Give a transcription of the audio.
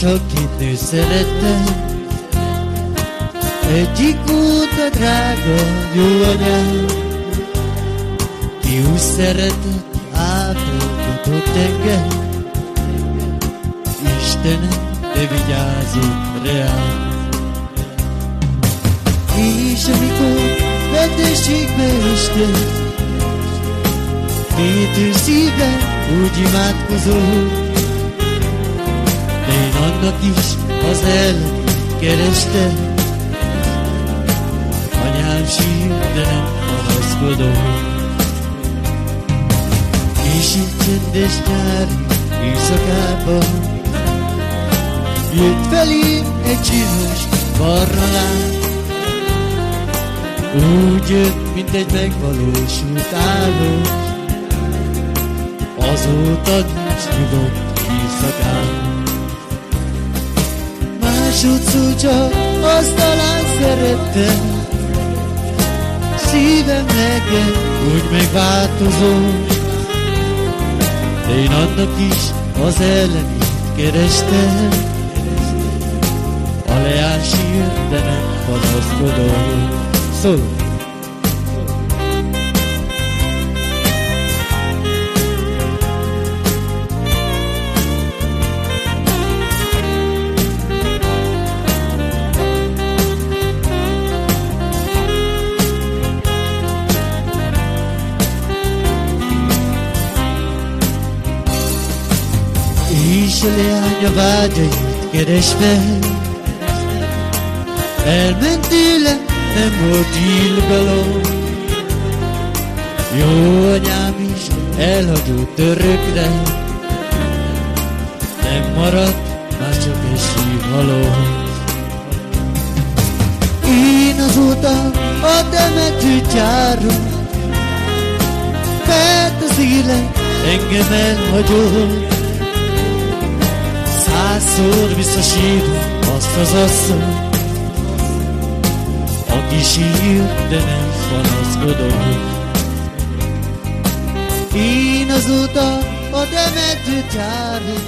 Csak két nő szerettem, egyik volt a drága jó anyám, ki úgy szeretett, ápoltatott engem. Istenem, te vigyázott reám. És amikor betegségbe estem, két szívem úgy imádkozol, én annak is az ellenét kerestem. Anyám sír, de nem panaszkodom. És egy csendes nyári éjszakában jött felém egy csinos barna lány. Úgy jött, mint egy megvalósult álom, azóta nincs nyugodt éjszakám. Másodszor csak azt talán szerettem, szívem neked úgy megváltozom. Én annak is az ellenét kerestem. A leány sír, de nem panaszkodom. Szól! És a leány a vágyait keresve elment tőle, nem volt ilgalom. Jó anyám is elhagyott örökre, nem maradt már csak egy sírhalom. Én azóta a temetőt járom, mert az élet engem elhagyott. Százszor visszasírom azt az asszony, aki sír, de nem panaszkodom. Én azóta a temetőt járom,